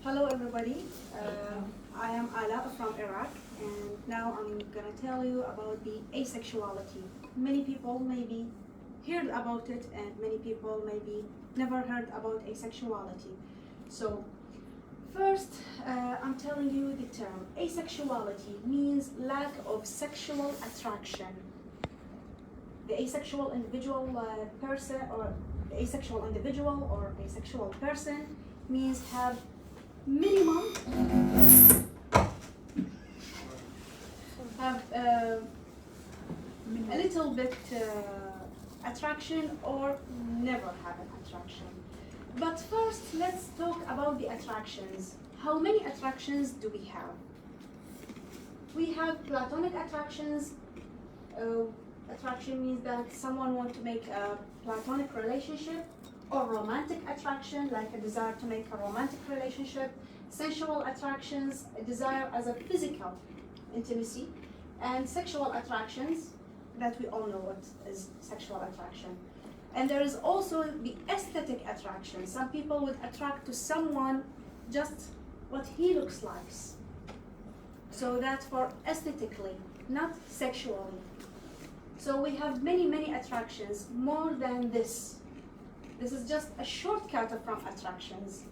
Hello everybody, I am Áلاء from Iraq, and now I'm gonna tell you about the asexuality. Many people maybe heard about it and many people maybe never heard about asexuality. So first, I'm telling you the term. Asexuality means lack of sexual attraction. The asexual individual person or the asexual individual or asexual person means have minimum have a little bit attraction or never have an attraction. But first, let's talk about the attractions. How many attractions do we have? We have platonic attractions. Attraction means that someone wants to make a platonic relationship, or romantic attraction, like a desire to make a romantic relationship, sensual attractions, a desire as a physical intimacy, and sexual attractions that we all know what is sexual attraction. And there is also the aesthetic attraction. Some people would attract to someone just what he looks like. So that's for aesthetically, not sexually. So we have many attractions, more than this. This is just a shortcut from attractions.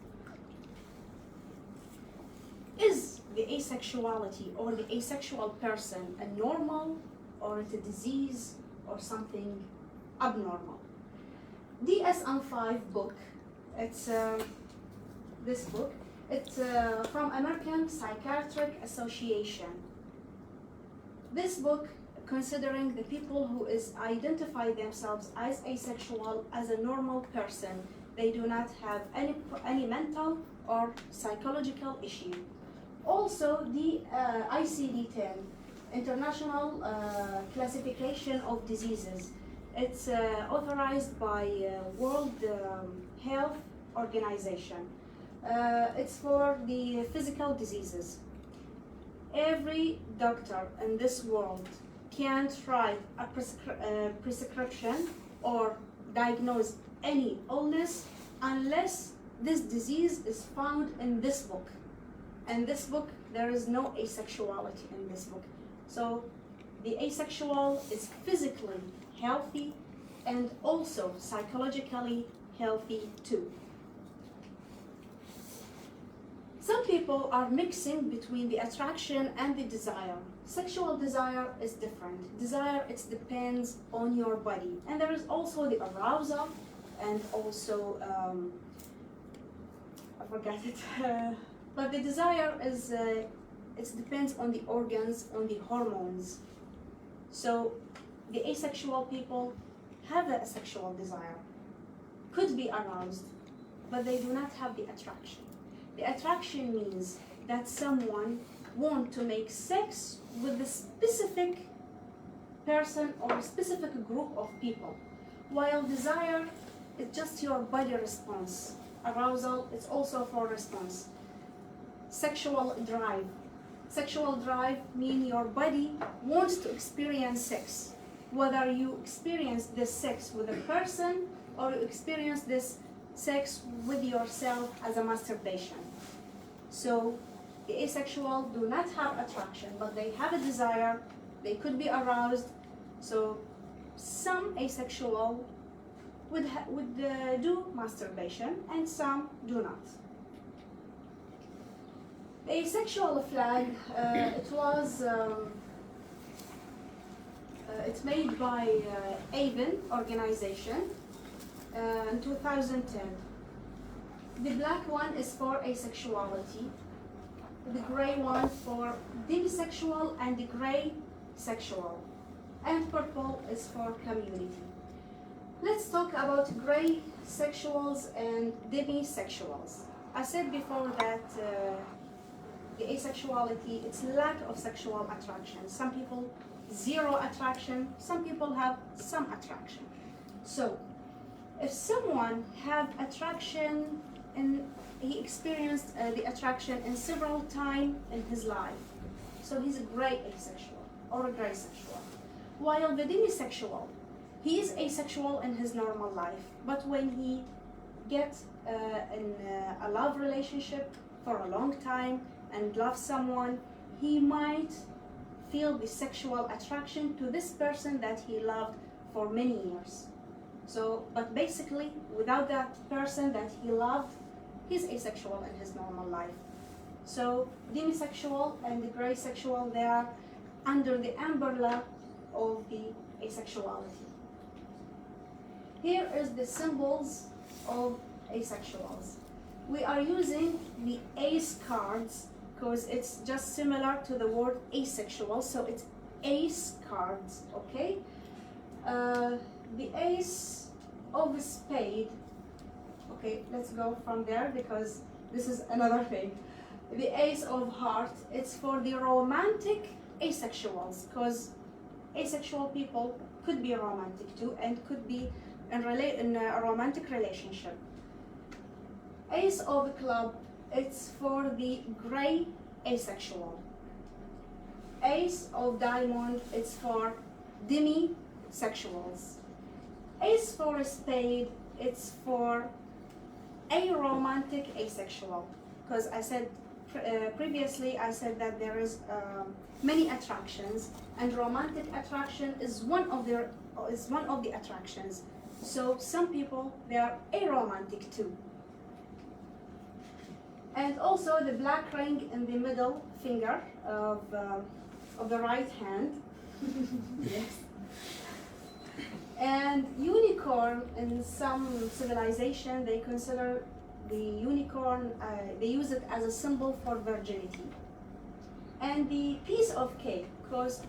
Is the asexuality or the asexual person a normal or it's a disease or something abnormal? DSM-5 book, it's this book, it's from American Psychiatric Association. This book, considering the people who identify themselves as asexual as a normal person, they do not have any mental or psychological issue. Also, the ICD-10, International Classification of Diseases, it's authorized by World Health Organization. It's for the physical diseases. Every doctor in this world can't write a prescription or diagnose any illness unless this disease is found in this book. In this book, there is no asexuality in this book. So the asexual is physically healthy and also psychologically healthy too. Some people are mixing between the attraction and the desire. Sexual desire is different. Desire, it depends on your body. And there is also the arousal and also, I forgot it, but the desire is, it depends on the organs, on the hormones. So the asexual people have a sexual desire, could be aroused, but they do not have the attraction. The attraction means that someone wants to make sex with a specific person or a specific group of people, while desire is just your body response. Arousal is also for response. Sexual drive. Sexual drive means your body wants to experience sex, whether you experience this sex with a person or you experience this sex with yourself as a masturbation. So the asexual do not have attraction, but they have a desire, they could be aroused. So some asexual would do masturbation and some do not. The asexual flag, it's made by AVEN organization in 2010. The black one is for asexuality, the gray one for demisexual and the gray sexual, and purple is for community. Let's talk about gray sexuals and demisexuals. I said before that the asexuality, it's lack of sexual attraction. Some people zero attraction, some people have some attraction. So if someone have attraction and he experienced the attraction in several times in his life, so he's a gray asexual or a gray sexual. While the demisexual, he is asexual in his normal life, but when he gets in a love relationship, for a long time and loves someone, he might feel the sexual attraction to this person that he loved for many years. So, but basically, without that person that he loved, he's asexual in his normal life. So, demisexual and the gray sexual, they are under the umbrella of the asexuality. Here is the symbols of asexuals. We are using the ace cards because it's just similar to the word asexual, so it's ace cards, okay? The ace of a spade, okay, let's go from there because this is another thing. The ace of heart, it's for the romantic asexuals, because asexual people could be romantic too and could be in a romantic relationship. Ace of a club, it's for the gray asexual. Ace of diamond, it's for demisexuals. Ace for a spade, it's for aromantic asexual. Because I said previously, I said that there is many attractions, and romantic attraction is one of the attractions. So some people, they are aromantic too. And also the black ring in the middle finger of the right hand. Yes. And unicorn, in some civilization, they consider the unicorn, they use it as a symbol for virginity. And the piece of cake, because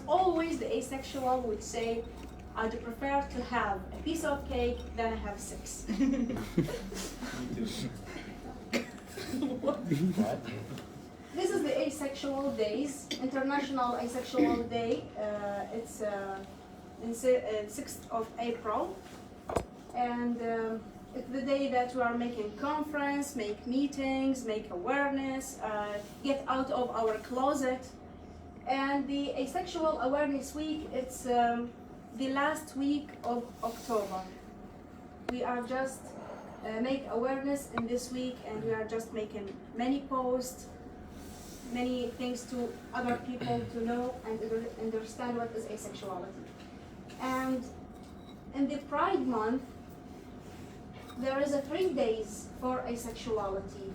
always the asexual would say, I'd prefer to have a piece of cake than have sex. This is the Asexual Days, International Asexual Day. It's 6th of April, and it's the day that we are making conference, make meetings, make awareness, get out of our closet. And the Asexual Awareness Week, it's the last week of October. We are just make awareness in this week, and we are just making many posts, many things to other people to know and understand what is asexuality. And in the Pride Month, there is a 3 days for asexuality.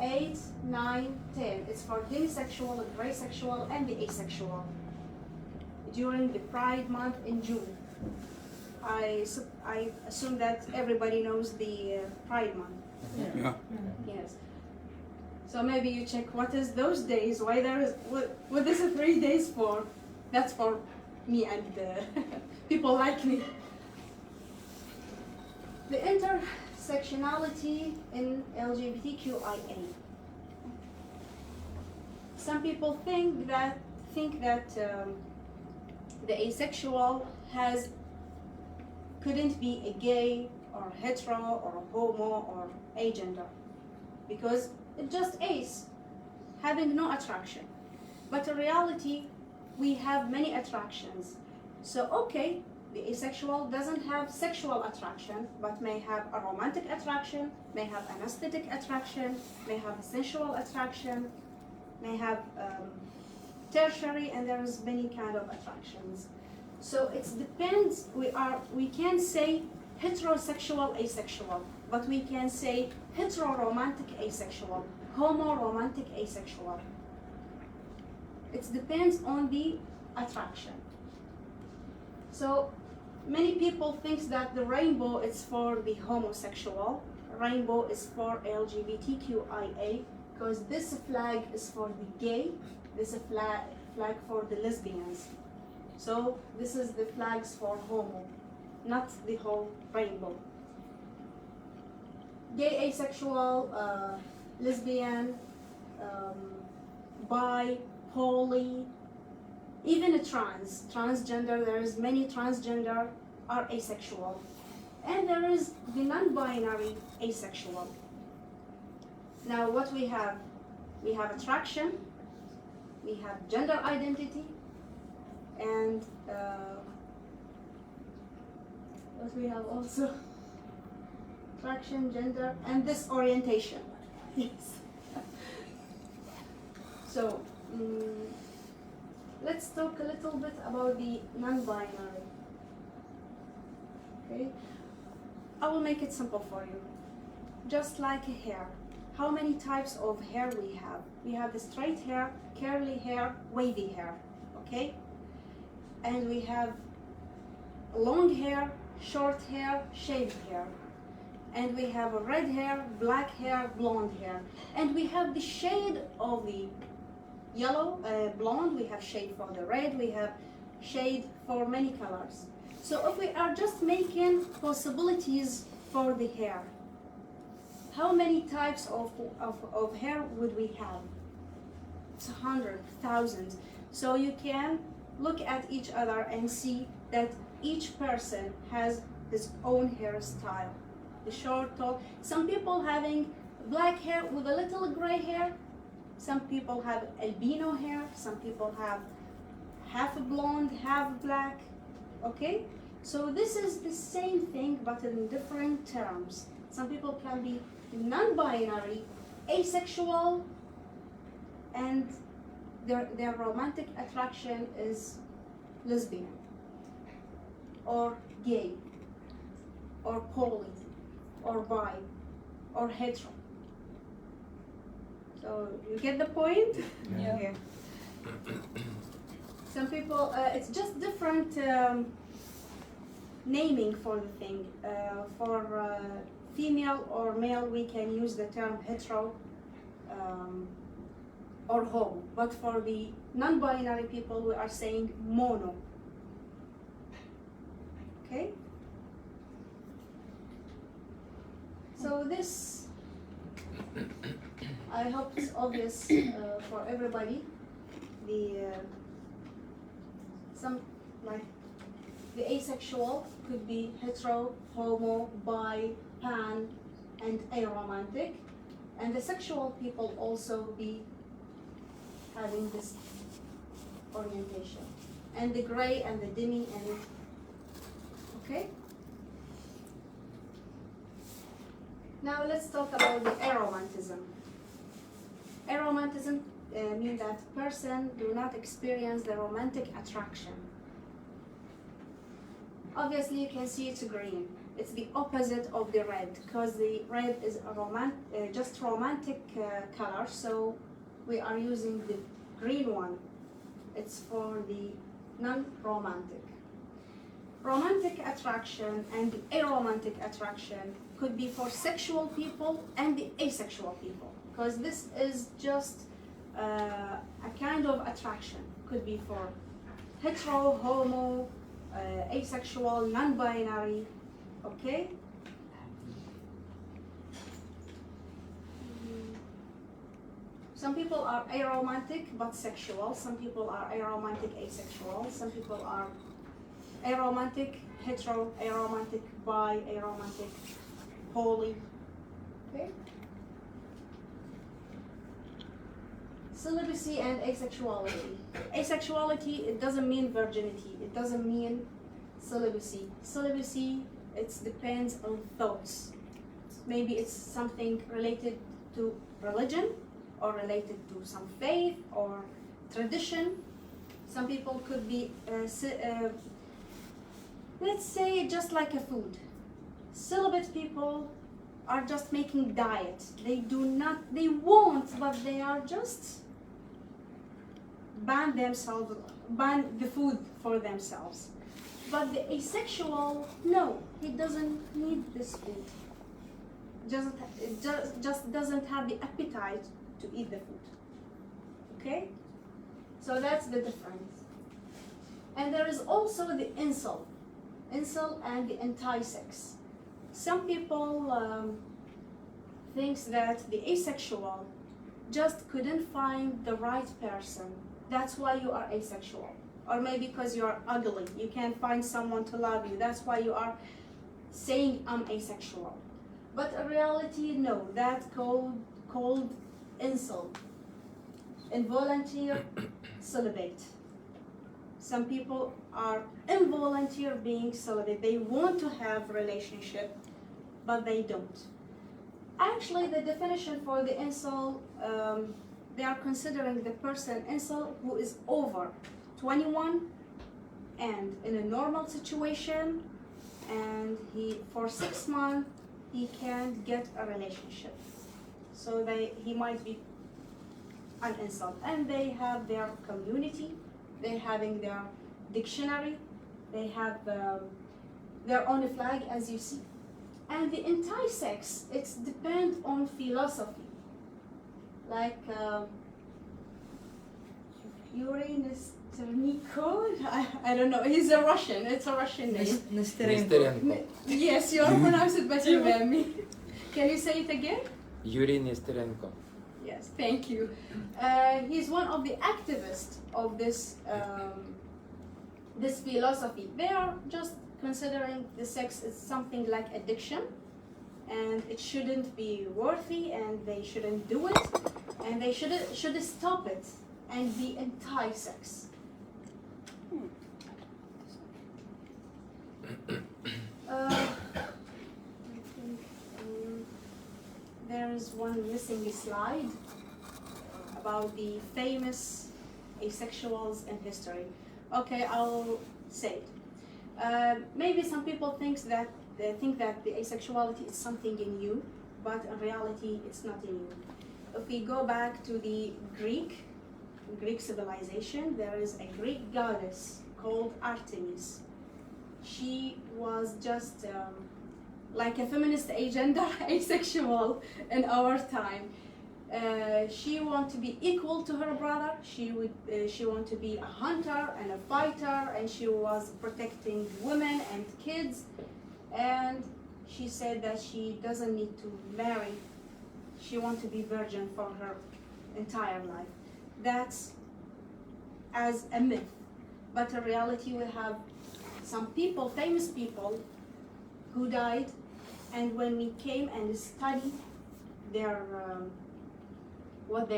8, 9, 10. It's for demisexual, the gray sexual, and the asexual. During the Pride Month in June. I assume that everybody knows the Pride Month. Yeah. Yes. So maybe you check what is those days, why there is, what is it 3 days for? That's for me and people like me. The intersectionality in LGBTQIA. Some people think that the asexual couldn't be a gay or hetero or a homo or agender, because it's just ace, having no attraction. But in reality, we have many attractions. So okay, the asexual doesn't have sexual attraction, but may have a romantic attraction, may have an aesthetic attraction, may have a sensual attraction, may have tertiary, and there is many kind of attractions. So it depends. We can say heterosexual asexual, but we can say heteroromantic asexual, homoromantic asexual. It depends on the attraction. So many people think that the rainbow is for the homosexual, rainbow is for LGBTQIA, because this flag is for the gay, this is flag for the lesbians. So this is the flags for homo, not the whole rainbow. Gay, asexual, lesbian, bi, poly, even a transgender, there is many transgender are asexual. And there is the non-binary asexual. Now what we have attraction, we have gender identity, and what we have also attraction, gender, and this orientation. Yes. So, let's talk a little bit about the non-binary. Okay, I will make it simple for you. Just like a hair. How many types of hair we have? We have the straight hair, curly hair, wavy hair. Okay, and we have long hair, short hair, shaved hair. And we have a red hair, black hair, blonde hair. And we have the shade of the yellow, blonde, we have shade for the red, we have shade for many colors. So if we are just making possibilities for the hair, how many types of hair would we have? It's 100, thousands. So you can look at each other and see that each person has his own hairstyle. The short, tall. Some people having black hair with a little gray hair. Some people have albino hair. Some people have half blonde, half black. Okay? So this is the same thing but in different terms. Some people can be non-binary, asexual, and their romantic attraction is lesbian, or gay, or poly, or bi, or hetero. So you get the point? Yeah. Some people, it's just different naming for the thing. For female or male, we can use the term hetero or homo. But for the non-binary people, we are saying mono. Okay? So this, I hope it's obvious for everybody. Some like the asexual could be hetero, homo, bi, pan, and aromantic, and the sexual people also be having this orientation, and the gray and the demi and okay. Now let's talk about the aromantism. Aromantism means that person do not experience the romantic attraction. Obviously, you can see it's green. It's the opposite of the red, because the red is a just romantic color. So we are using the green one. It's for the non-romantic. Romantic attraction and the aromantic attraction could be for sexual people and the asexual people, because this is just a kind of attraction. Could be for hetero, homo, asexual, non-binary, okay? Some people are aromantic but sexual. Some people are aromantic, asexual. Some people are aromantic, hetero, aromantic, bi, aromantic, poly. Okay? Celibacy and asexuality. Asexuality, it doesn't mean virginity. It doesn't mean celibacy. Celibacy, it depends on thoughts. Maybe it's something related to religion, or related to some faith or tradition. Some people could be let's say just like a food. Celibate people are just making diet. They won't, but they are just ban the food for themselves. But the asexual, no, he doesn't need this food. Just doesn't have the appetite to eat the food. Okay? So that's the difference. And there is also the incel and the anti-sex. Some people thinks that the asexual just couldn't find the right person. That's why you are asexual. Or maybe because you are ugly, you can't find someone to love you. That's why you are saying I'm asexual. But in reality, no, that's called incel, involuntary celibate. Some people are involuntary being celibate. They want to have relationship, but they don't. Actually, the definition for the incel, they are considering the person incel who is over 21 and in a normal situation, and for 6 months he can't get a relationship. So he might be an incel, and they have their community, they having their dictionary, they have their own flag, as you see. And the anti-sex, it's depend on philosophy. Like Yuri Nesterniko, I don't know, he's a Russian, it's a Russian name. Nesterenko. Yes, you pronounce it better than me. Can you say it again? Yuri Nesterenko. Yes, thank you. He's one of the activists of this this philosophy. They are just considering the sex is something like addiction, and it shouldn't be worthy, and they shouldn't do it, and they should stop it and be anti-sex. I think there is one missing slide about the famous asexuals in history. Okay, I'll say it. Maybe some people think that the asexuality is something in you, but in reality it's not in you. If we go back to the Greek civilization, there is a Greek goddess called Artemis. She was just like a feminist agenda, asexual in our time. She wanted to be equal to her brother. She wanted to be a hunter and a fighter, and she was protecting women and kids. And she said that she doesn't need to marry. She wants to be virgin for her entire life. That's as a myth. But in reality, we have some people, famous people, who died, and when we came and studied their what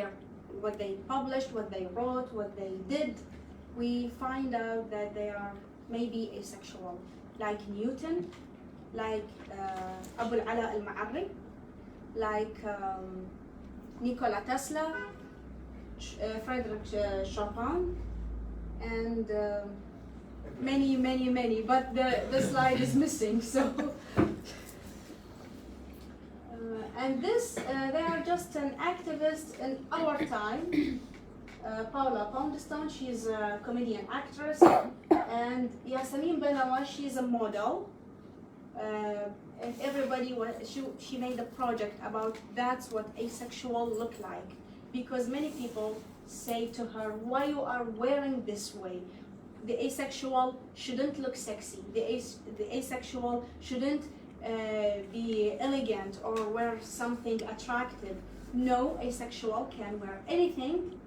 they published, what they wrote, what they did, we find out that they are maybe asexual, like Newton, like Abu Ala al-Ma'arri, like Nikola Tesla, Frederick Chopin, and many, but the slide is missing, so. And this, they are just an activist in our time. Paula Poundstone, she's a comedian actress, and Yasmin Benawa, she's a model. And everybody, she made a project about that's what asexual look like, because many people say to her, why you are wearing this way? The asexual shouldn't look sexy. The asexual shouldn't be elegant or wear something attractive. No, asexual can wear anything,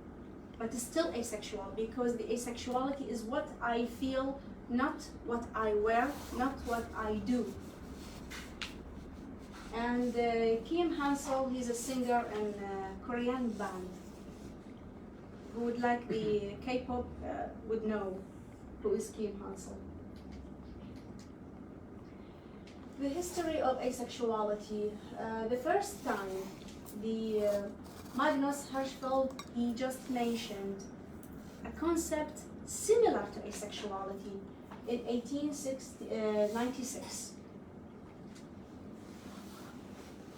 but it's still asexual, because the asexuality is what I feel, not what I wear, not what I do. And Kim Hansel, he's a singer in a Korean band. Who would like the K-pop would know who is Kim Hansel. The history of asexuality. The first time, the Magnus Hirschfeld, he just mentioned a concept similar to asexuality in 1896.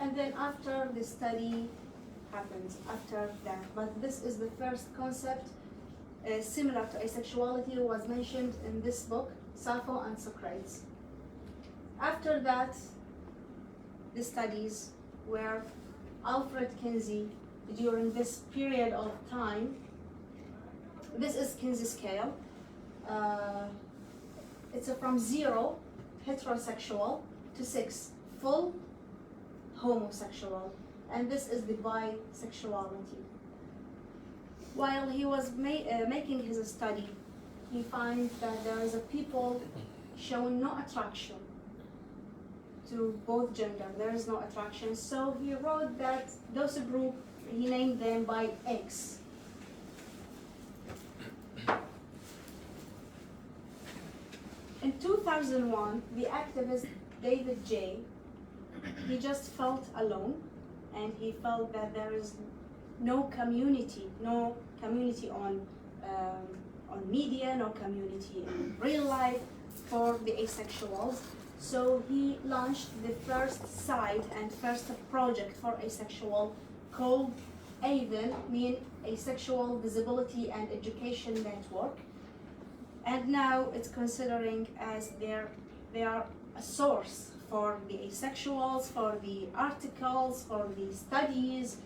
And then after the study happens, after that. But this is the first concept similar to asexuality was mentioned in this book, Sappho and Socrates. After that, the studies where Alfred Kinsey, during this period of time, this is Kinsey scale. It's from 0, heterosexual, to 6, full homosexual. And this is the bisexuality. While he was making his study, he finds that there is a people showing no attraction to both gender. There is no attraction. So he wrote that those group, he named them by X. In 2001, the activist David J., he just felt alone, and he felt that there is no community on media, no community in real life for the asexuals. So he launched the first site and first project for asexual called AVEN, mean Asexual Visibility and Education Network. And now it's considering as they are a source for the asexuals, for the articles, for the studies.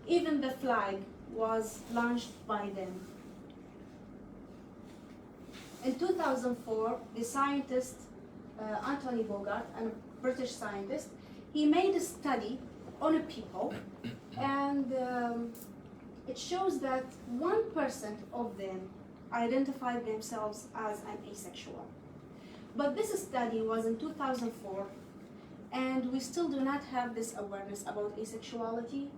Even the flag was launched by them. In 2004, the scientist Anthony Bogart, a British scientist, he made a study on a people, and it shows that 1% of them identified themselves as an asexual. But this study was in 2004, and we still do not have this awareness about asexuality,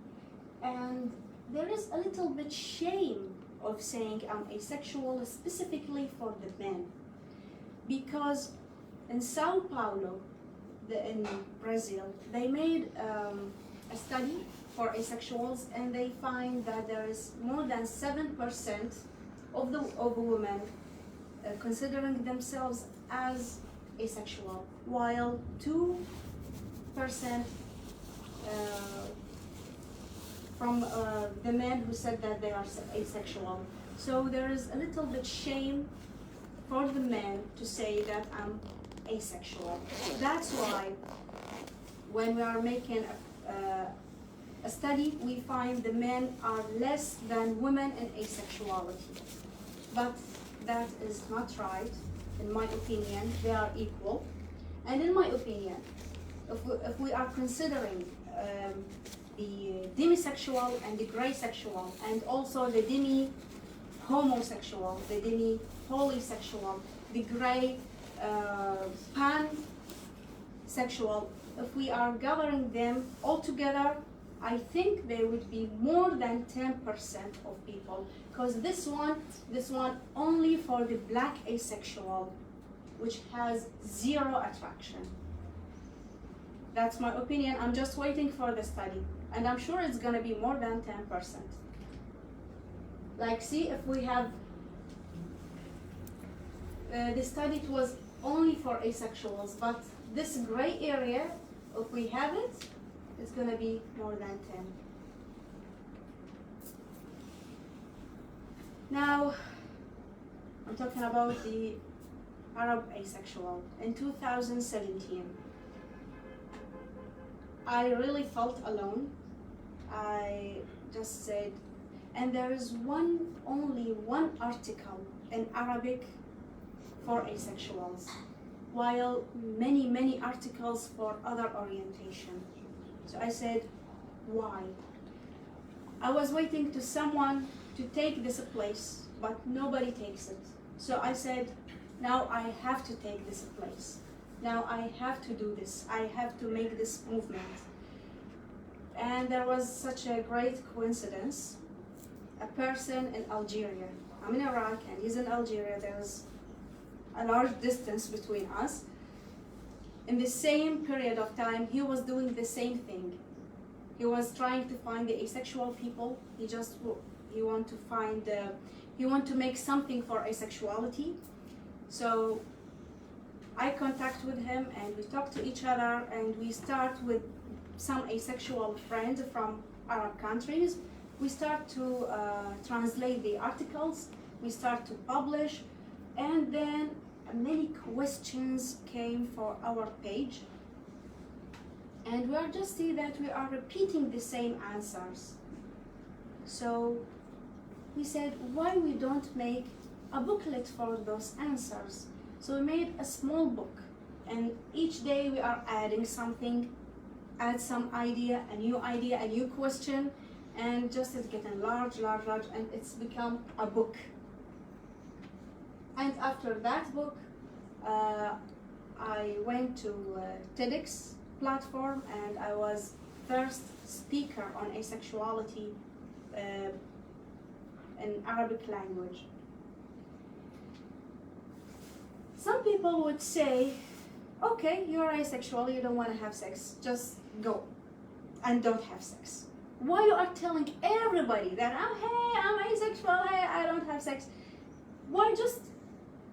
and there is a little bit shame of saying I'm asexual, specifically for the men, because in Sao Paulo, in Brazil, they made a study for asexuals, and they find that there is more than 7% of women considering themselves as asexual, while 2% from the men who said that they are asexual. So there is a little bit shame for the men to say that I'm asexual. That's why when we are making a study, we find the men are less than women in asexuality. But that is not right. In my opinion, they are equal. And in my opinion, if we are considering the demisexual and the gray sexual, and also the demi-homosexual, the demi-polysexual, the gray pansexual, if we are gathering them all together, I think there would be more than 10% of people, because this one only for the black asexual, which has zero attraction. That's my opinion. I'm just waiting for the study, and I'm sure it's gonna be more than 10%. Like, see, if we have the study, it was only for asexuals, but this gray area, if we have it, it's gonna be more than 10. Now, I'm talking about the Arab asexual. In 2017, I really felt alone. I just said, and there is only one article in Arabic for asexuals, while many articles for other orientation. So I said, why? I was waiting to someone to take this place, but nobody takes it. So I said, now I have to take this place. Now I have to do this. I have to make this movement. And there was such a great coincidence. A person in Algeria. I'm in Iraq and he's in Algeria. There's a large distance between us. In the same period of time, he was doing the same thing. He was trying to find the asexual people. He want to make something for asexuality. So I contact with him and we talk to each other, and we start with some asexual friends from Arab countries. We start to translate the articles, we start to publish, and then many questions came for our page. And we are just see that we are repeating the same answers. So we said, why we don't make a booklet for those answers? So we made a small book, and each day we are adding something, add some idea, a new question, and just it's getting large, and it's become a book. And after that book, I went to TEDx platform, and I was first speaker on asexuality in Arabic language. Some people would say, okay, you're asexual, you don't want to have sex, just go. and don't have sex? Why you are telling everybody that I'm asexual, hey, I don't have sex? Why just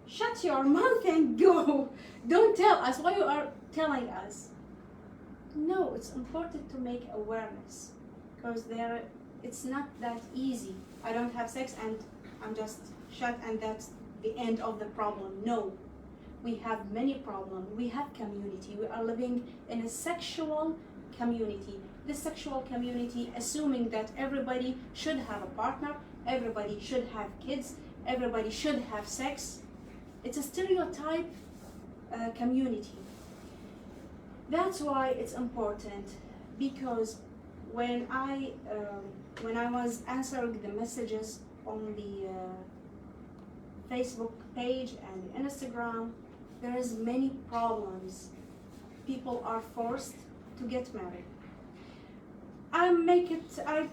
shut your mouth and go? Don't tell us why you are telling us. No, it's important to make awareness, because it's not that easy. I don't have sex and I'm just shut and that's the end of the problem. No, we have many problems. We have community. We are living in a sexual community. This sexual community, assuming that everybody should have a partner, everybody should have kids, everybody should have sex. It's a stereotype community. That's why it's important, because when I was answering the messages on the Facebook page and Instagram, there is many problems. People are forced to get married. I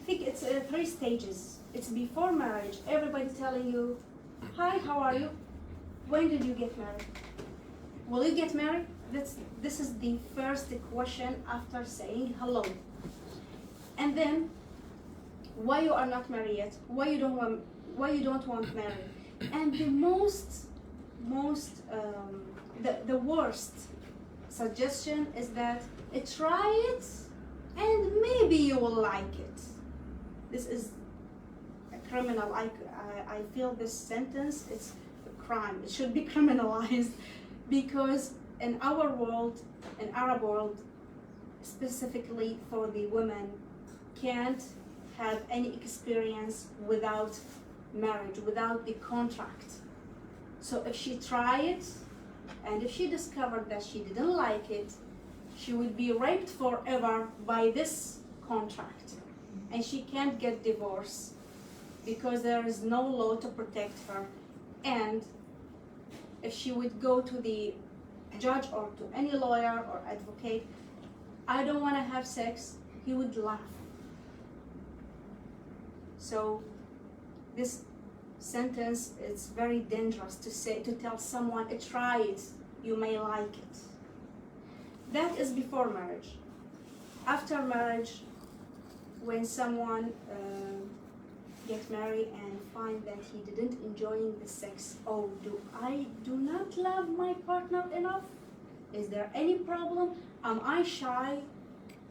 think it's 3 stages. It's before marriage, everybody telling you, hi, how are you? When did you get married? Will you get married? This is the first question after saying hello. And then, why you are not married yet? Why you don't want married? And the the worst suggestion is that try it and maybe you will like it. This is a criminal. I feel this sentence, it's a crime. It should be criminalized, because in our world, in Arab world, specifically for the women, can't have any experience without marriage, without the contract. So if she tried it, and if she discovered that she didn't like it, she would be raped forever by this contract. And she can't get divorced because there is no law to protect her. And if she would go to the judge or to any lawyer or advocate, I don't want to have sex, he would laugh. So this sentence is very dangerous to tell someone, try it, you may like it. That is before marriage. After marriage, when someone gets married and find that he didn't enjoy the sex, oh, I do not love my partner enough? Is there any problem? Am I shy?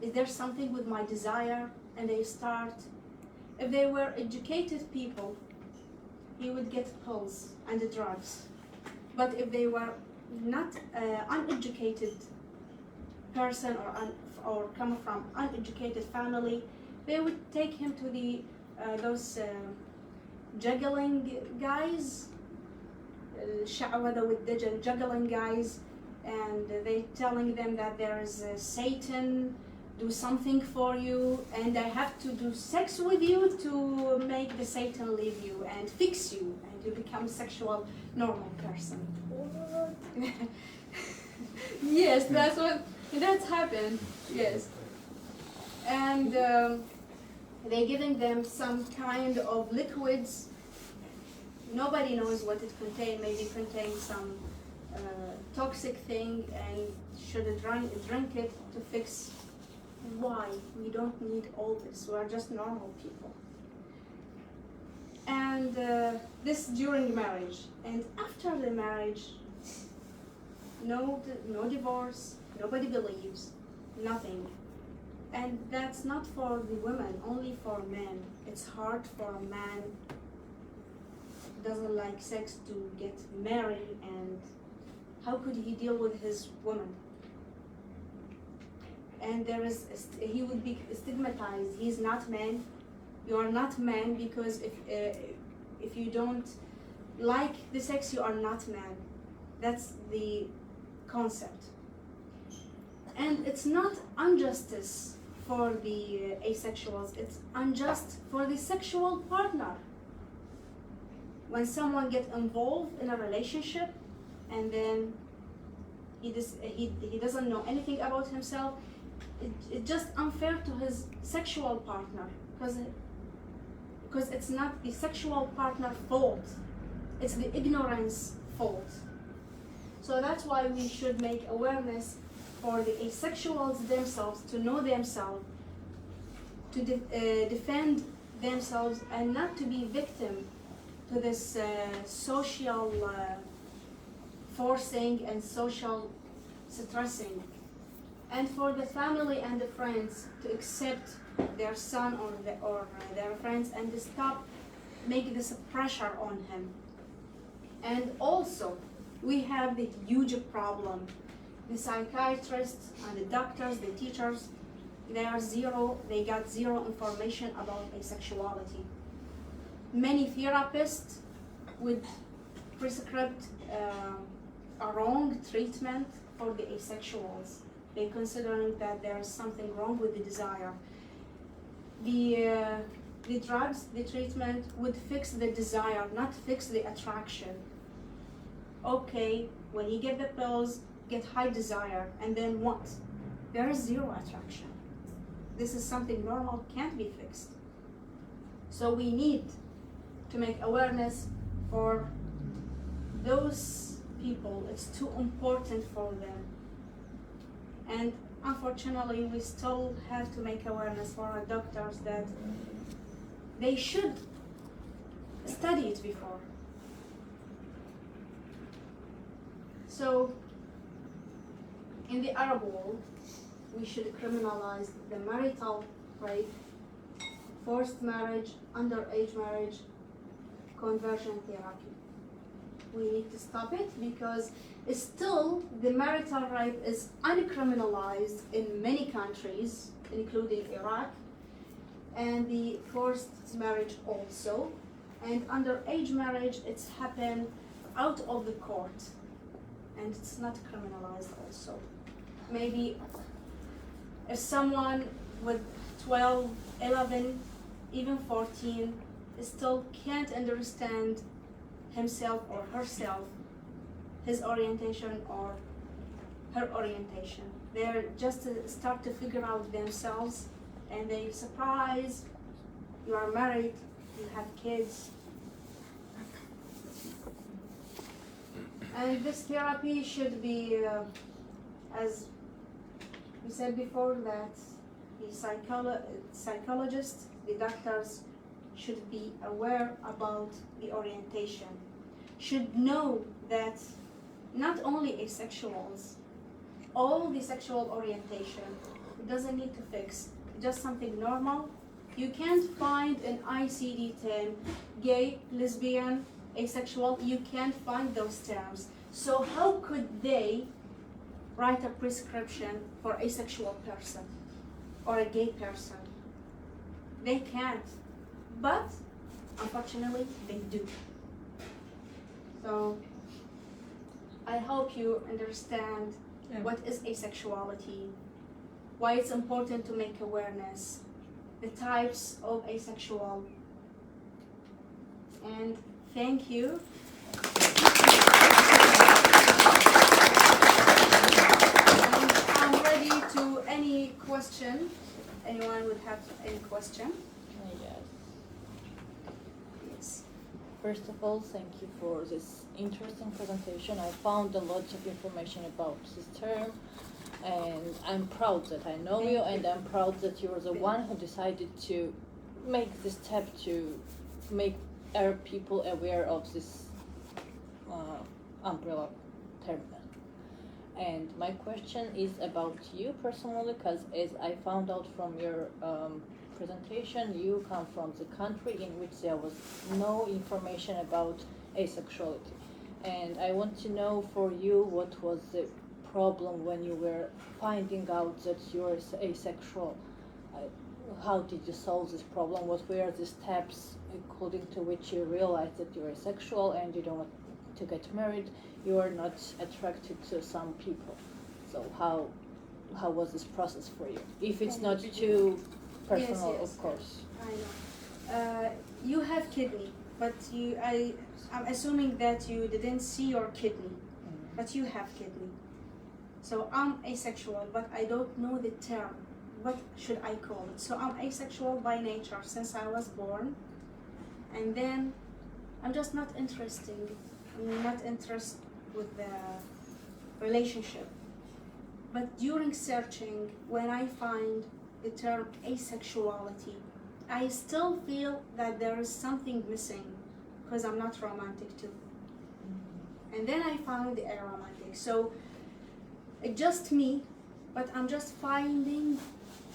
Is there something with my desire? And they start, if they were educated people, he would get pills and drugs. But if they were not uneducated person or come from uneducated family, they would take him to the those juggling guys, sha'wada with the juggling guys, and they telling them that there is Satan do something for you, and I have to do sex with you to make the Satan leave you and fix you, and you become a sexual normal person. Yes, that's happened. Yes, and they're giving them some kind of liquids. Nobody knows what it contains. Maybe it contains some toxic thing, and should drink it to fix. Why? We don't need all this. We are just normal people. And this during marriage, and after the marriage, no divorce. Nobody believes, nothing. And that's not for the women, only for men. It's hard for a man who doesn't like sex to get married, and how could he deal with his woman? And he would be stigmatized. He's not man. You are not man, because if you don't like the sex, you are not man. That's the concept. And it's not injustice for the asexuals. It's unjust for the sexual partner. When someone gets involved in a relationship and then he doesn't know anything about himself, it's just unfair to his sexual partner, because it's not the sexual partner's fault, it's the ignorance fault. So that's why we should make awareness for the asexuals themselves, to know themselves, to defend themselves and not to be victim to this social forcing and social stressing, and for the family and the friends to accept their son or their friends and to stop making this pressure on him. And also, we have the huge problem. The psychiatrists and the doctors, the teachers, they got zero information about asexuality. Many therapists would prescribe a wrong treatment for the asexuals. They considering that there is something wrong with the desire. The drugs, the treatment would fix the desire, not fix the attraction. Okay, when you get the pills, get high desire, and then what? There is zero attraction. This is something normal, can't be fixed. So we need to make awareness for those people. It's too important for them. And unfortunately, we still have to make awareness for our doctors that they should study it before. So, in the Arab world, we should criminalize the marital rape, forced marriage, underage marriage, conversion therapy. We need to stop it because still the marital rape is uncriminalized in many countries, including Iraq, and the forced marriage also. And underage marriage, it's happened out of the court, and it's not criminalized also. Maybe if someone with 12, 11, even 14 still can't understand himself or herself, his orientation or her orientation, they're just start to figure out themselves, and they surprise, you are married, you have kids. And this therapy should be, as we said before, that the psychologists, the doctors should be aware about the orientation, should know that not only asexuals, all the sexual orientation doesn't need to fix, just something normal. You can't find an ICD-10, gay, lesbian, asexual, you can't find those terms. So how could they write a prescription for an asexual person or a gay person? They can't, but unfortunately they do. So I hope you understand what is asexuality, why it's important to make awareness, the types of asexual, and thank you. And I'm ready to any question. Anyone would have any question? Yes. Yes. First of all, thank you for this interesting presentation. I found a lot of information about this term, and I'm proud that I know you, and I'm proud that you're the one who decided to make this step to make Arab people aware of this umbrella term. And my question is about you personally, because as I found out from your presentation, you come from the country in which there was no information about asexuality. And I want to know for you, what was the problem when you were finding out that you're asexual? How did you solve this problem? What were the steps according to which you realized that you're asexual and you don't want to get married, you are not attracted to some people? So how was this process for you? If it's not too personal, Yes. of course. I know. You have kidney, but I'm assuming that you didn't see your kidney, but you have kidney. So I'm asexual, but I don't know the term. What should I call it? So I'm asexual by nature since I was born, and then I'm just not interested. I'm not interested with the relationship. But during searching, when I find the term asexuality, I still feel that there is something missing because I'm not romantic too. And then I found the aromantic. So it's just me, but I'm just finding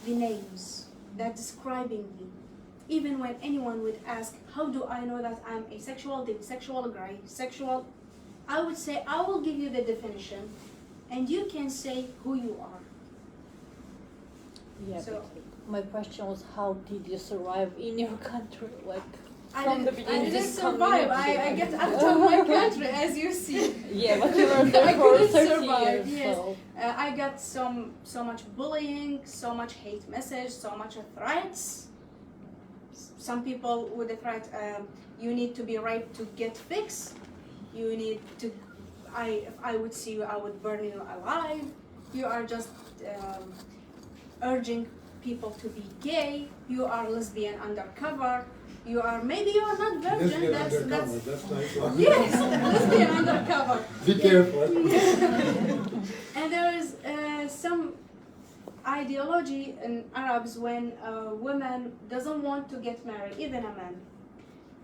the names that describing me. Even when anyone would ask, how do I know that I'm asexual, demisexual, gray, sexual? I would say, I will give you the definition and you can say who you are. Yeah, So- but my question was, how did you survive in your country? Like, I from the didn't, beginning, I didn't this survive. community. I get out of my country, as you see. Yeah, but you were there I for couldn't 30 survive, years, yes. so. I got so much bullying, so much hate message, so much threats. Some people would threat, you need to be raped to get fixed. You need to, if I would see you, I would burn you alive. You are just urging people to be gay. You are lesbian undercover. You are, maybe you are not virgin. Lesbian That's undercover, that's nice one. yes, lesbian undercover. Be careful. And there is some ideology in Arabs when a woman doesn't want to get married, even a man.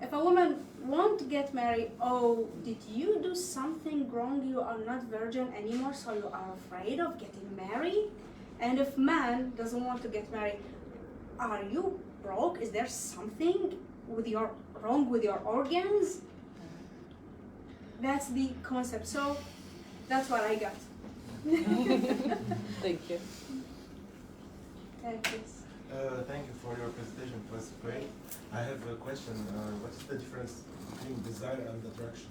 If a woman want to get married, oh, did you do something wrong? You are not virgin anymore, so you are afraid of getting married? And if man doesn't want to get married, are you broke? Is there something wrong with your organs? That's the concept. So that's what I got. Thank you. Thank you. Thank you for your presentation. It was great. I have a question. What is the difference between desire and attraction?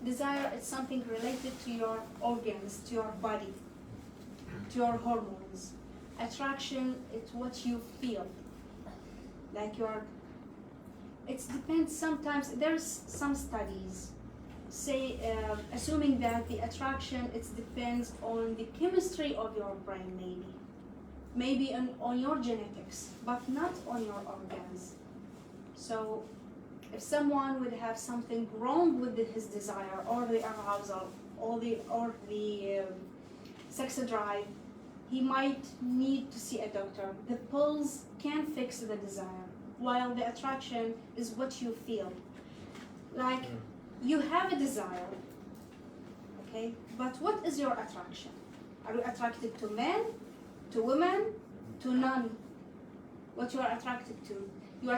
Desire is something related to your organs, to your body, to your hormones. Attraction is what you feel. Like it depends sometimes. There's some studies say, assuming that the attraction, it depends on the chemistry of your brain maybe on your genetics, but not on your organs. So if someone would have something wrong with his desire or the arousal or the sex drive, he might need to see a doctor. The pills can fix the desire, while the attraction is what you feel. Like you have a desire, okay, but what is your attraction? Are you attracted to men, to women, to none? What you are attracted to? Your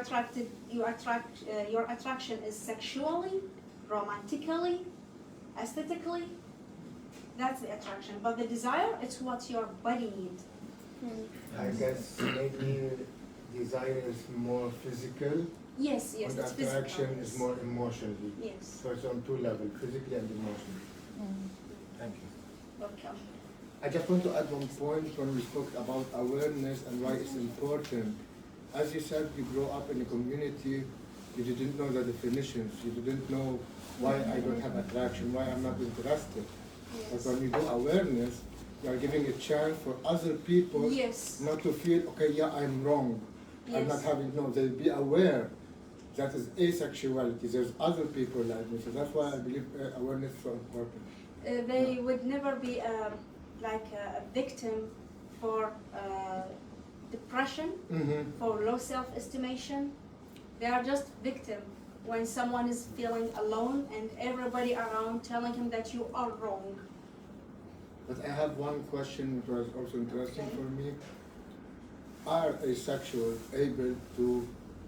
attraction is sexually, romantically, aesthetically. That's the attraction. But the desire, it's what your body needs. I guess maybe desire is more physical, Yes, and it's attraction physical. is more emotionally. Yes. So it's on two levels, physically and emotionally. Thank you. Welcome. I just want to add one point when we spoke about awareness and why it's important. As you said, you grow up in a community, you didn't know the definitions, you didn't know why I don't have attraction, why I'm not interested. But Yes. when you do awareness, you are giving a chance for other people Yes. not to feel, okay, yeah, I'm wrong. I'm not Yes. having, no, they'll be aware that is asexuality. There's other people like me. So that's why I believe awareness is so important. They would never be like a victim for depression, Mm-hmm. for low self-estimation. They are just victim when someone is feeling alone and everybody around telling him that you are wrong. But I have one question which was also interesting Okay. for me. Are asexuals able to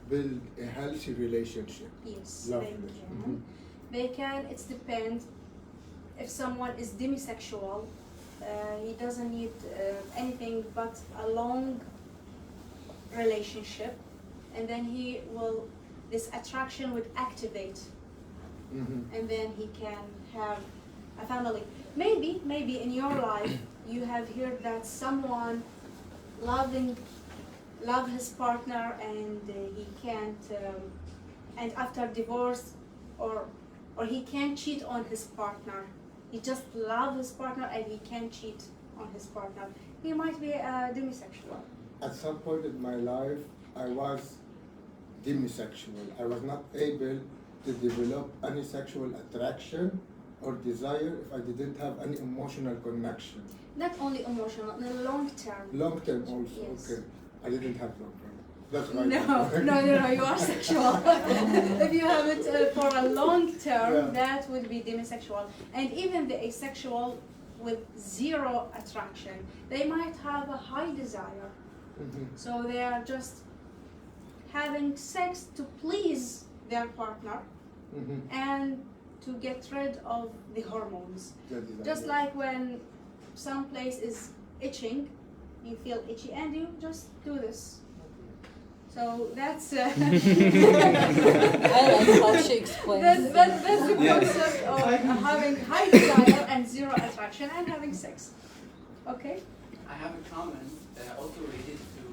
build a healthy relationship? Yes, Lovely. they can. Mhm. They can. It depends. If someone is demisexual, he doesn't need anything but a long relationship, and then this attraction would activate, Mm-hmm. and then he can have a family. Maybe in your life you have heard that someone love his partner and he can't, and after divorce or he can't cheat on his partner. He just loves his partner and he can't cheat on his partner. He might be a demisexual. At some point in my life, I was demisexual. I was not able to develop any sexual attraction or desire if I didn't have any emotional connection. Not only emotional, in the long term. Long term also, Yes. okay. I didn't have long hair. That's why. No, you are sexual. If you have it for a long term, Yeah. that would be demisexual. And even the asexual with zero attraction, they might have a high desire. Mhm. So they are just having sex to please their partner Mhm. and to get rid of the hormones. That is Just right. like when some place is itching, you feel itchy and you just do this. So that's I like how she explains it. that's the concept of having high desire and zero attraction and having sex. Okay? I have a comment also related to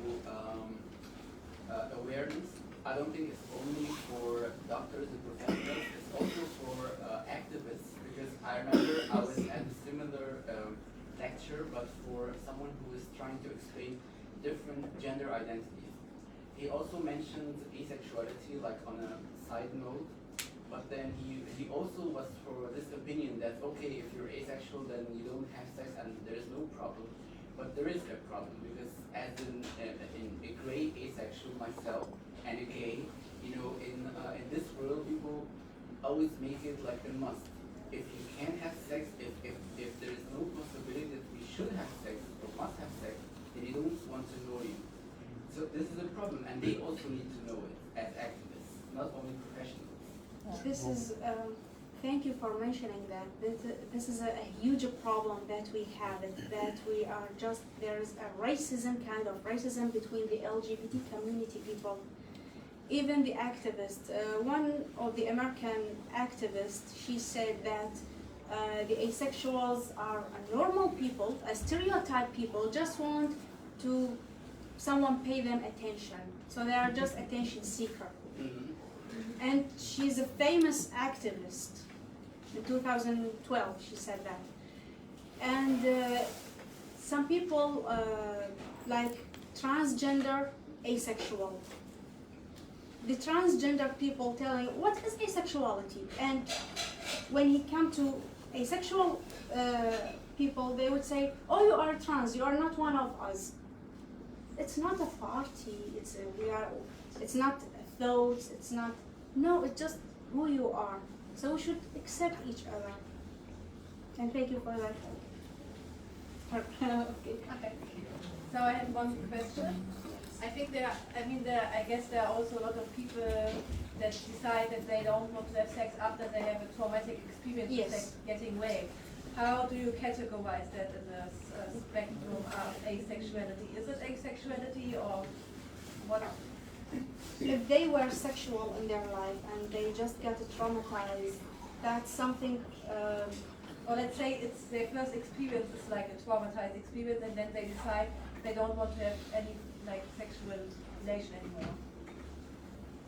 awareness. I don't think it's only for doctors and professionals, it's also for activists, because I remember I was at a similar lecture, but for someone who is trying to explain different gender identities. He also mentioned asexuality like on a side note, but then he also was for this opinion that okay, if you're asexual then you don't have sex and there is no problem. But there is a problem, because as in a gay asexual myself and a gay, you know, in this world people always make it like a must. If you can't have sex, if there is no possibility that we should have sex or must have sex, then you don't want to know you. So this is a problem, and they also need to know it as activists, not only professionals. This is, thank you for mentioning that. This is a huge problem that we have, that we are just, there is a racism, kind of racism between the LGBT community people. Even the activists, one of the American activists, she said that the asexuals are a normal people, a stereotype people, just want to someone pay them attention. So they are just attention seeker. Mm-hmm. And she's a famous activist. In 2012, she said that. And some people like transgender asexual. The transgender people telling what is asexuality, and when he come to asexual people, they would say, "Oh, you are trans. You are not one of us." It's not a party. It's not thoughts. It's not. No, it's just who you are. So we should accept each other. And thank you for that. Okay. So I have one question. I think I guess there are also a lot of people that decide that they don't want to have sex after they have a traumatic experience Yes. with sex getting raped. How do you categorize that in the spectrum of asexuality? Is it asexuality or what? If they were sexual in their life and they just got traumatized, that's something. Or let's say it's their first experience is like a traumatized experience, and then they decide they don't want to have any like sexual relation anymore.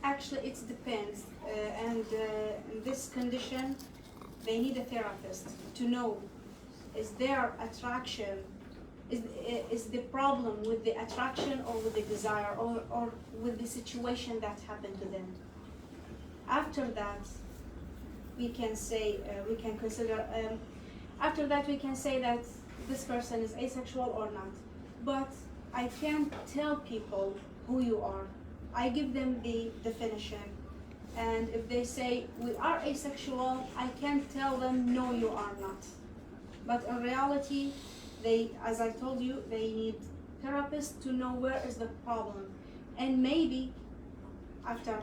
Actually, it depends. And in this condition, they need a therapist to know is their attraction, is the problem with the attraction or with the desire or with the situation that happened to them. After that, we can say, we can consider, after that we can say that this person is asexual or not. But I can't tell people who you are. I give them the definition. And if they say, we are asexual, I can't tell them, no, you are not. But in reality, they, as I told you, they need therapists to know where is the problem. And maybe after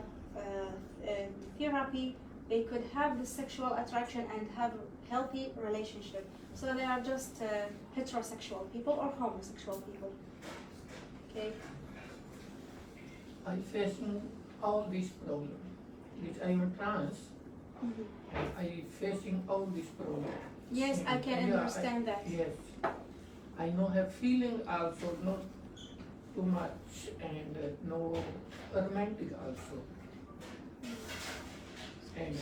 therapy, they could have the sexual attraction and have a healthy relationship. So they are just heterosexual people or homosexual people. Okay? I facing all these problems. Which I am trans, I facing all these problems. Yes, I can Yeah, understand that. Yes, I know have feeling also, not too much, and no romantic also. And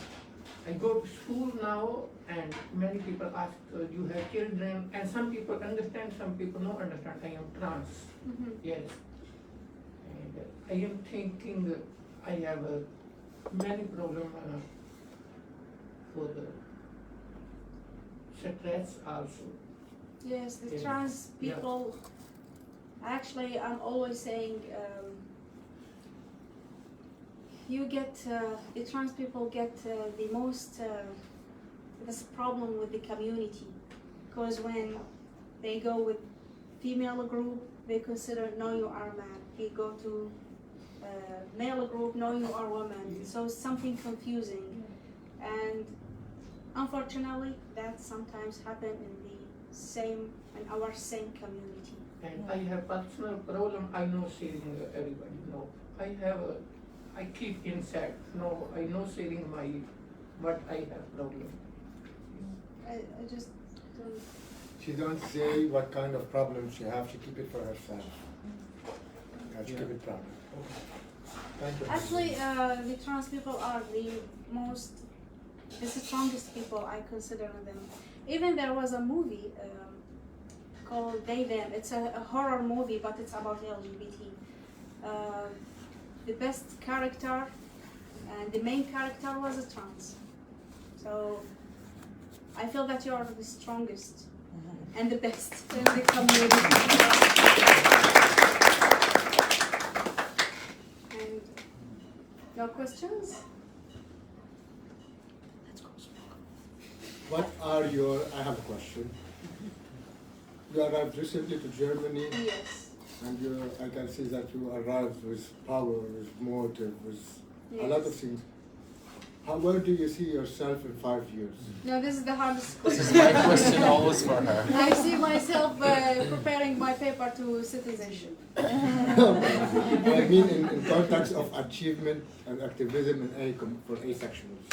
I go to school now, and many people ask, you have children, and some people understand, some people don't understand. I am trans, yes. And I am thinking I have many problems for the stress also. Yes, the Yeah. trans Yeah. people, Actually, I'm always saying you get the trans people get the most this problem with the community, because when they go with female group, they consider no, you are a man. If you go to male group, no, you are woman. So it's something confusing, and unfortunately, that sometimes happen in our same community. And I have personal problem, I know sharing everybody, no. I keep inside, no, I know sharing but I have problem. I just don't. She don't say what kind of problem she have, she keep it for herself. Yeah, she keep it private. Thank you. Actually, the trans people are the strongest people, I consider them. Even there was a movie called They Them. It's a horror movie, but it's about LGBT. The best character and the main character was a trans. So I feel that you are the strongest and the best in the community. And no questions? What are your, I have a question. You arrived recently to Germany, Yes. and I can see that you arrived with power, with motive, with a lot of Yes. things. Where do you see yourself in 5 years? No, this is the hardest This question. is my question always for her. I see myself preparing my paper to citizenship. I mean in context of achievement and activism for asexuals.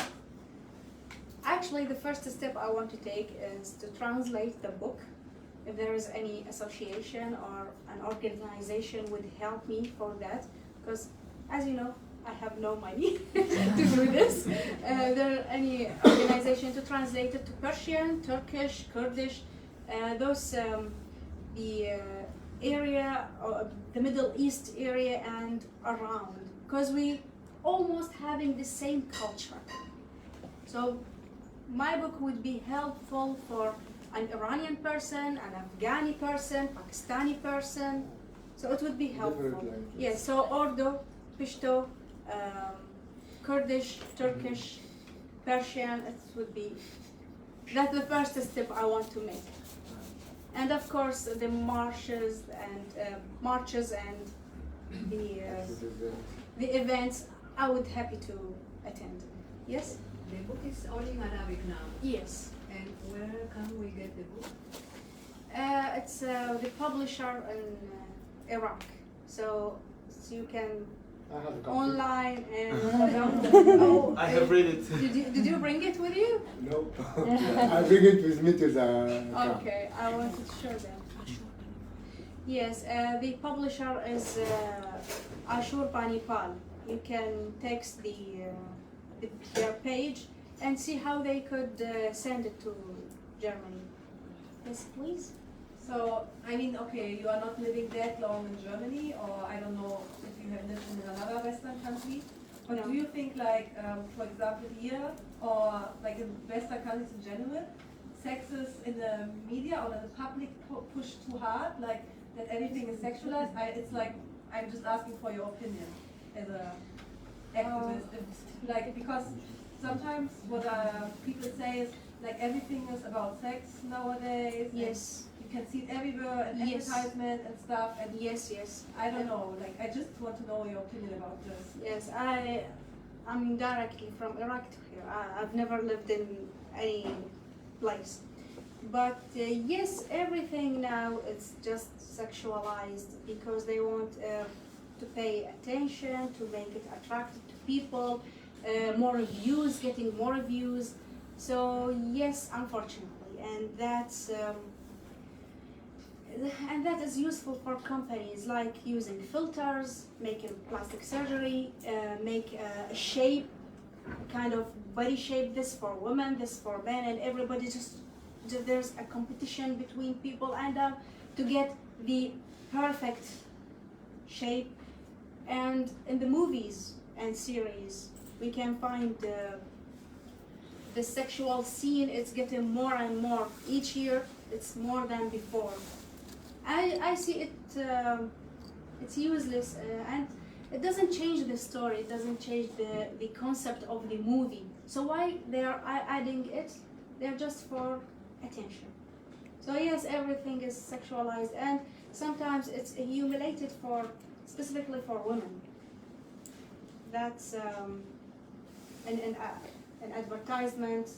Actually, the first step I want to take is to translate the book. If there is any association or an organization would help me for that, because as you know, I have no money to do this. There are any organization to translate it to Persian, Turkish, Kurdish, the area, the Middle East area and around, because we almost having the same culture. So my book would be helpful for an Iranian person, an Afghani person, Pakistani person. So it would be helpful. Different languages. Yes, so Urdu, Pashto, Kurdish, Turkish, Persian, it would be, that's the first step I want to make. And of course the marches and the events, I would happy to attend. Yes? The book is only in Arabic now. Yes. And where can we get the book? It's the publisher in Iraq. So you can I have a copy. online and oh, I have read it. Did you bring it with you? No. I bring it with me to the camp. Okay, I wanted to show them. Yes, the publisher is Ashur Panipal. You can text their page and see how they could send it to Germany. Yes, please. So, I mean, okay, you are not living that long in Germany, or I don't know if you have lived in another Western country, but No. do you think, like, for example, here, or like in Western countries in general, sex is in the media or in the public pushed too hard, like that everything is sexualized? It's like, I'm just asking for your opinion as a activist, like, because sometimes what people say is, like, everything is about sex nowadays. and Yes. you can see it everywhere in Yes. advertisement and stuff, and Yes, yes. I don't know, like, I just want to know your opinion about this. Yes, I'm directly from Iraq to here. I've never lived in any place. But yes, everything now is just sexualized because they want to pay attention, to make it attractive to people, more views, getting more views. So yes, unfortunately, and that is useful for companies, like using filters, making plastic surgery, make a shape, kind of body shape, this for women, this for men, and everybody just there's a competition between people and to get the perfect shape. And in the movies and series, we can find the sexual scene. It's getting more and more each year. It's more than before. I see it. It's useless, and it doesn't change the story. It doesn't change the concept of the movie. So why they are adding it? They're just for attention. So yes, everything is sexualized, and sometimes it's humiliated specifically for women. That's an advertisement.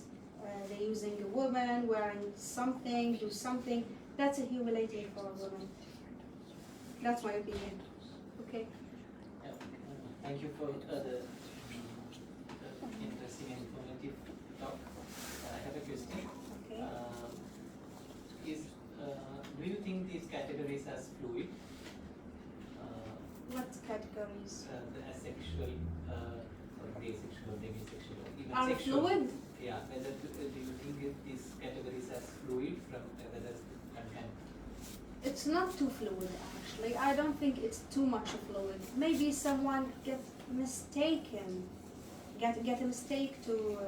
They're using a woman wearing something, do something. That's a humiliating for a woman. That's my opinion. Okay. Yeah, thank you for the interesting and informative talk. I have a question. Okay. Do you think these categories as fluid? What categories? The asexual, or asexual, demisexual, even Are sexual. fluid? Yeah. Whether do you think these categories as fluid from whether one can? It's not too fluid, actually. I don't think it's too much fluid. Maybe someone get mistaken, get a mistake to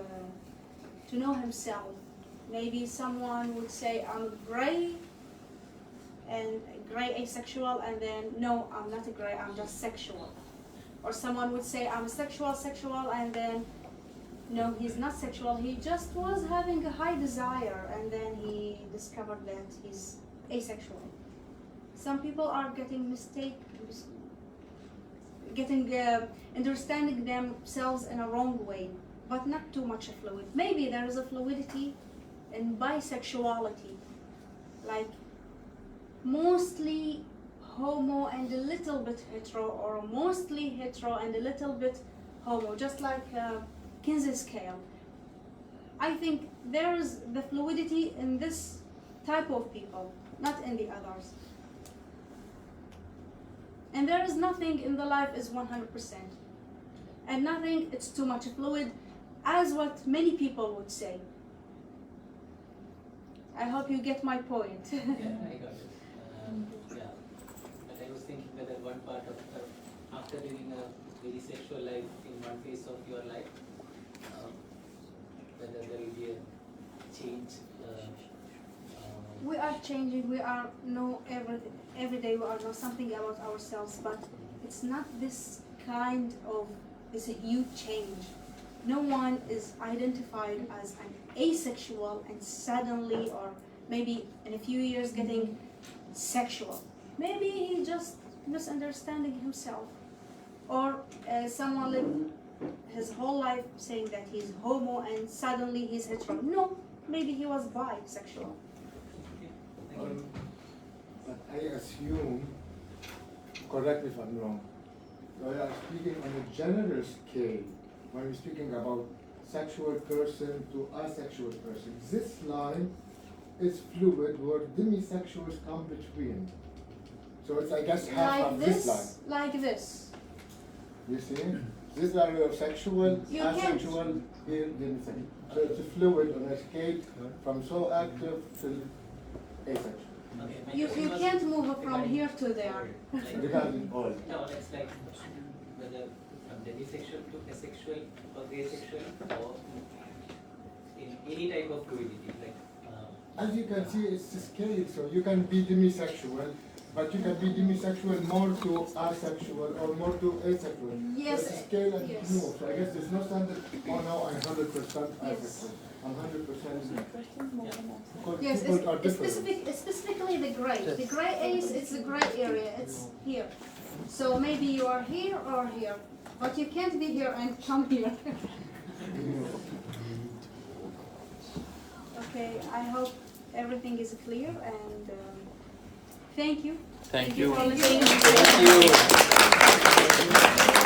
know himself. Maybe someone would say, I'm gray and gray asexual, and then no, I'm not a gray, I'm just sexual. Or someone would say, I'm sexual, and then no, he's not sexual, he just was having a high desire, and then he discovered that he's asexual. Some people are understanding themselves in a wrong way, but not too much fluid. Maybe there is a fluidity in bisexuality, like mostly homo and a little bit hetero, or mostly hetero and a little bit homo, just like Kinsey scale. I think there is the fluidity in this type of people, not in the others. And there is nothing in the life is 100%. And nothing, it's too much fluid, as what many people would say. I hope you get my point. Yeah, I got it. Yeah, but I was thinking whether one part of after living a very sexual life in one phase of your life, whether there will be a change. We are changing, we are know every day we are know something about ourselves, but it's not this kind of, it's a huge change. No one is identified as an asexual and suddenly, or maybe in a few years, getting sexual. Maybe he just misunderstanding himself. Or someone lived his whole life saying that he's homo and suddenly he's hetero. No, maybe he was bisexual. But I assume, correct me if I'm wrong, we are speaking on a general scale when we're speaking about sexual person to asexual person. This line is fluid where demisexuals come between. So it's, I guess, half of this line. Like this. You see? This area of sexual, You asexual, here, demisexual. So it's a fluid on a scale from so active to asexual. Okay, my You question was can't move from regarding- here to there. Like, Regarding all. no, it's like whether from demisexual to asexual or asexual, or in any type of fluidity, like. As you can see, it's a scale, so you can be demisexual, but you can be demisexual more to asexual or more to asexual. Yes, So it's a scale and yes. move. So I guess there's no standard, oh no, I'm 100% Yes. asexual. I'm 100%. Because Yes, people are different. specifically the gray. The gray ace, it's the gray area, it's here. So maybe you are here or here, but you can't be here and come here. Okay, I hope everything is clear, and thank you. Thank you. for listening. Thank you.